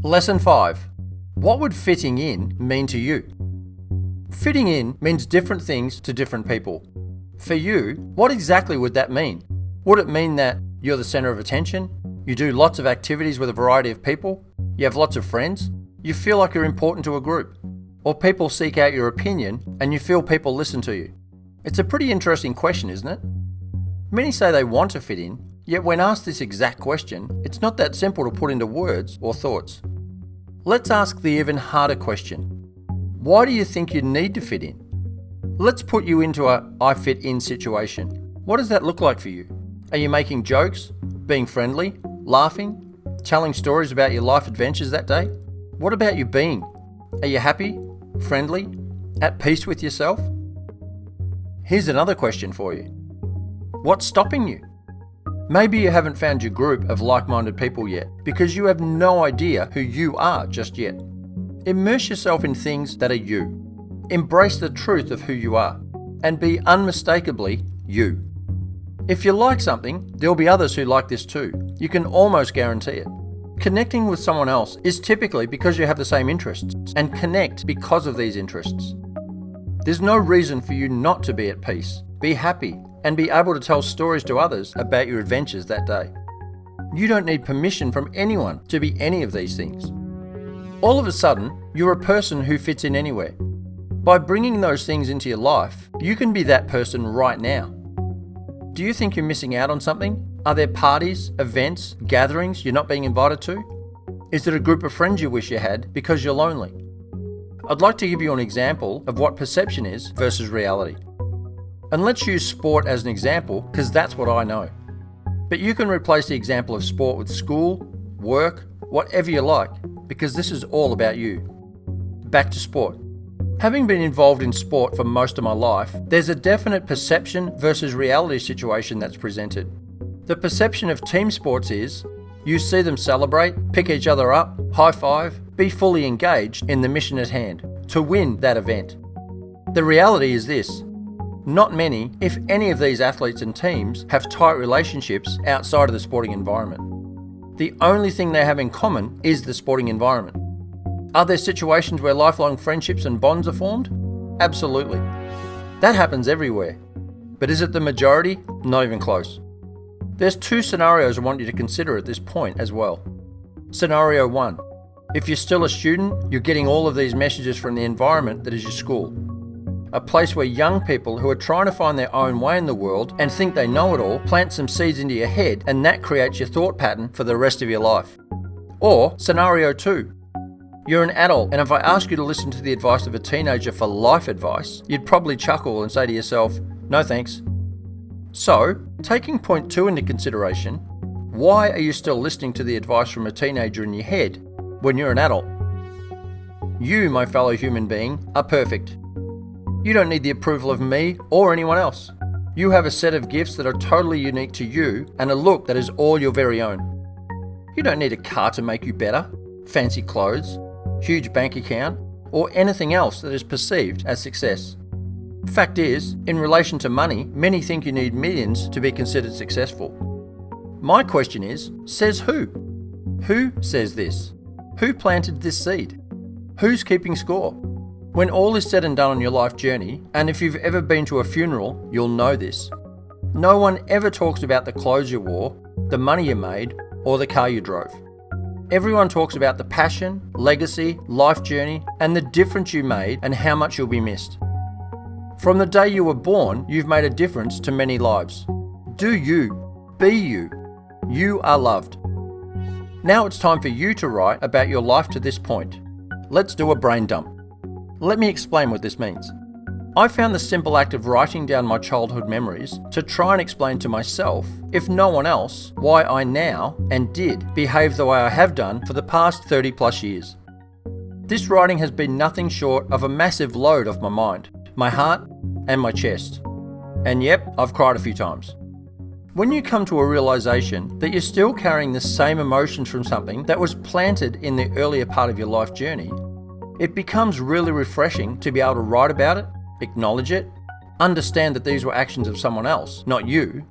Lesson 5. What would fitting in mean to you? Fitting in means different things to different people. For you, what exactly would that mean? Would it mean that you're the center of attention? You do lots of activities with a variety of people? You have lots of friends? You feel like you're important to a group? Or people seek out your opinion and you feel people listen to you? It's a pretty interesting question, isn't it? Many say they want to fit in, yet when asked this exact question, it's not that simple to put into words or thoughts. Let's ask the even harder question. Why do you think you need to fit in? Let's put you into a I fit in situation. What does that look like for you? Are you making jokes, being friendly, laughing, telling stories about your life adventures that day? What about you being? Are you happy, friendly, at peace with yourself? Here's another question for you. What's stopping you? Maybe you haven't found your group of like-minded people yet because you have no idea who you are just yet. Immerse yourself in things that are you. Embrace the truth of who you are and be unmistakably you. If you like something, there'll be others who like this too. You can almost guarantee it. Connecting with someone else is typically because you have the same interests and connect because of these interests. There's no reason for you not to be at peace, be happy, and be able to tell stories to others about your adventures that day. You don't need permission from anyone to be any of these things. All of a sudden, you're a person who fits in anywhere. By bringing those things into your life, you can be that person right now. Do you think you're missing out on something? Are there parties, events, gatherings you're not being invited to? Is it a group of friends you wish you had because you're lonely? I'd like to give you an example of what perception is versus reality. And let's use sport as an example because that's what I know. But you can replace the example of sport with school, work, whatever you like, because this is all about you. Back to sport. Having been involved in sport for most of my life, there's a definite perception versus reality situation that's presented. The perception of team sports is you see them celebrate, pick each other up, high five, be fully engaged in the mission at hand, to win that event. The reality is this. Not many, if any of these athletes and teams have tight relationships outside of the sporting environment. The only thing they have in common is the sporting environment. Are there situations where lifelong friendships and bonds are formed? Absolutely. That happens everywhere. But is it the majority? Not even close. There's two scenarios I want you to consider at this point as well. Scenario 1. If you're still a student, you're getting all of these messages from the environment that is your school. A place where young people who are trying to find their own way in the world and think they know it all plant some seeds into your head, and that creates your thought pattern for the rest of your life. Or scenario 2. You're an adult, and if I ask you to listen to the advice of a teenager for life advice, you'd probably chuckle and say to yourself, no thanks. So, taking point 2 into consideration, why are you still listening to the advice from a teenager in your head when you're an adult? You, my fellow human being, are perfect. You don't need the approval of me or anyone else. You have a set of gifts that are totally unique to you and a look that is all your very own. You don't need a car to make you better, fancy clothes, huge bank account, or anything else that is perceived as success. Fact is, in relation to money, many think you need millions to be considered successful. My question is, says who? Who says this? Who planted this seed? Who's keeping score? When all is said and done on your life journey, and if you've ever been to a funeral, you'll know this. No one ever talks about the clothes you wore, the money you made, or the car you drove. Everyone talks about the passion, legacy, life journey, and the difference you made and how much you'll be missed. From the day you were born, you've made a difference to many lives. Do you. Be you. You are loved. Now it's time for you to write about your life to this point. Let's do a brain dump. Let me explain what this means. I found the simple act of writing down my childhood memories to try and explain to myself, if no one else, why I now and did behave the way I have done for the past 30 plus years. This writing has been nothing short of a massive load off my mind, my heart, and my chest. And yep, I've cried a few times. When you come to a realization that you're still carrying the same emotions from something that was planted in the earlier part of your life journey, it becomes really refreshing to be able to write about it, acknowledge it, understand that these were actions of someone else, not you,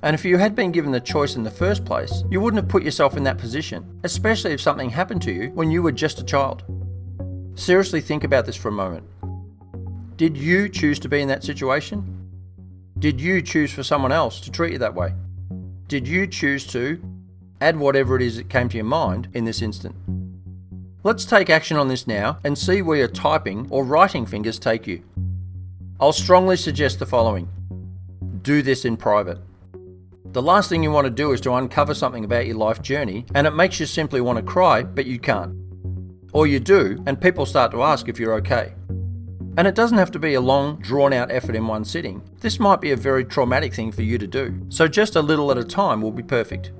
And if you had been given the choice in the first place, you wouldn't have put yourself in that position, especially if something happened to you when you were just a child. Seriously think about this for a moment. Did you choose to be in that situation? Did you choose for someone else to treat you that way? Did you choose to add whatever it is that came to your mind in this instant? Let's take action on this now and see where your typing or writing fingers take you. I'll strongly suggest the following. Do this in private. The last thing you want to do is to uncover something about your life journey and it makes you simply want to cry, but you can't. Or you do, and people start to ask if you're okay. And it doesn't have to be a long, drawn-out effort in one sitting. This might be a very traumatic thing for you to do, so just a little at a time will be perfect.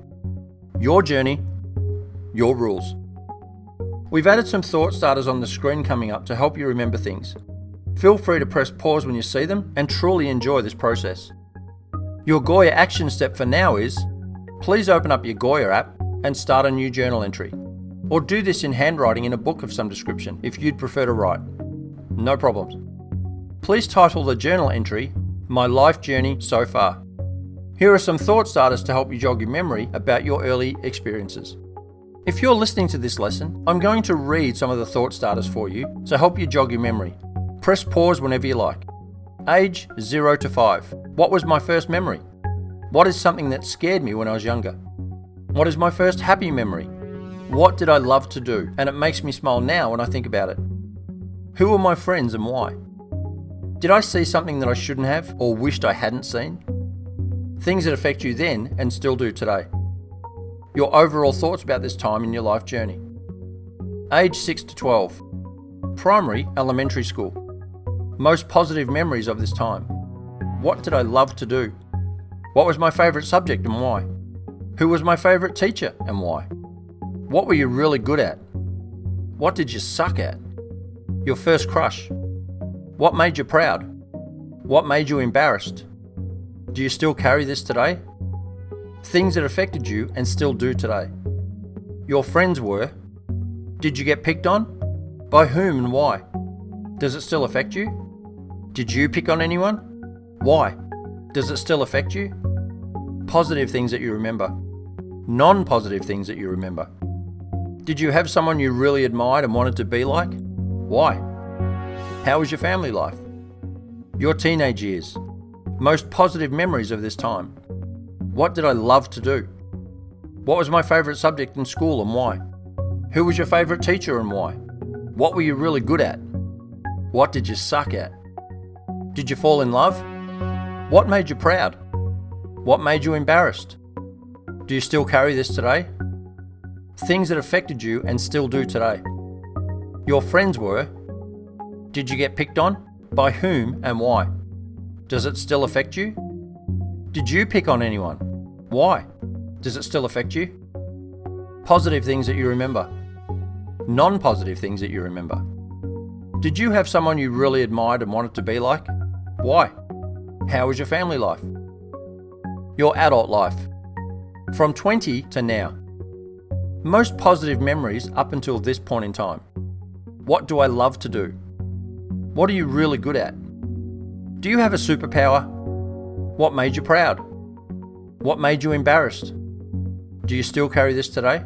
Your journey, your rules. We've added some thought starters on the screen coming up to help you remember things. Feel free to press pause when you see them and truly enjoy this process. Your Goya action step for now is, please open up your Goya app and start a new journal entry. Or do this in handwriting in a book of some description if you'd prefer to write. No problems. Please title the journal entry, My Life Journey So Far. Here are some thought starters to help you jog your memory about your early experiences. If you're listening to this lesson, I'm going to read some of the thought starters for you to help you jog your memory. Press pause whenever you like. Age 0 to 5. What was my first memory? What is something that scared me when I was younger? What is my first happy memory? What did I love to do and it makes me smile now when I think about it? Who were my friends and why? Did I see something that I shouldn't have or wished I hadn't seen? Things that affect you then and still do today. Your overall thoughts about this time in your life journey. Age 6 to 12. Primary, elementary school. Most positive memories of this time. What did I love to do? What was my favourite subject and why? Who was my favourite teacher and why? What were you really good at? What did you suck at? Your first crush. What made you proud? What made you embarrassed? Do you still carry this today? Things that affected you and still do today. Your friends were. Did you get picked on? By whom and why? Does it still affect you? Did you pick on anyone? Why? Does it still affect you? Positive things that you remember. Non-positive things that you remember. Did you have someone you really admired and wanted to be like? Why? How was your family life? Your teenage years. Most positive memories of this time. What did I love to do? What was my favourite subject in school and why? Who was your favourite teacher and why? What were you really good at? What did you suck at? Did you fall in love? What made you proud? What made you embarrassed? Do you still carry this today? Things that affected you and still do today. Your friends were. Did you get picked on? By whom and why? Does it still affect you? Did you pick on anyone? Why? Does it still affect you? Positive things that you remember. Non-positive things that you remember. Did you have someone you really admired and wanted to be like? Why? How was your family life? Your adult life. From 20 to now. Most positive memories up until this point in time. What do I love to do? What are you really good at? Do you have a superpower? What made you proud? What made you embarrassed? Do you still carry this today?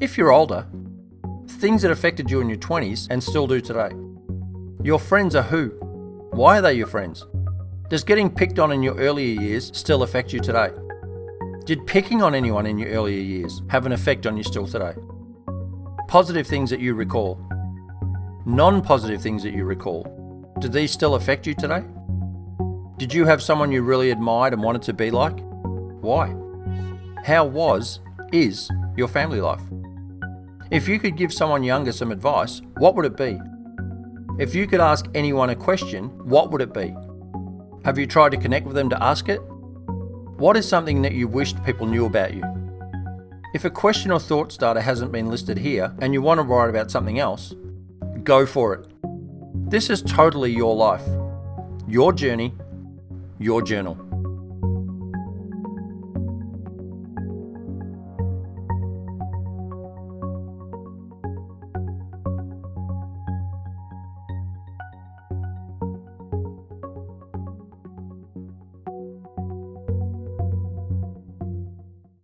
If you're older, things that affected you in your 20s and still do today. Your friends are who? Why are they your friends? Does getting picked on in your earlier years still affect you today? Did picking on anyone in your earlier years have an effect on you still today? Positive things that you recall. Non-positive things that you recall. Do these still affect you today? Did you have someone you really admired and wanted to be like? Why? How is your family life? If you could give someone younger some advice, what would it be? If you could ask anyone a question, what would it be? Have you tried to connect with them to ask it? What is something that you wished people knew about you? If a question or thought starter hasn't been listed here and you want to write about something else, go for it. This is totally your life, your journey, your journal.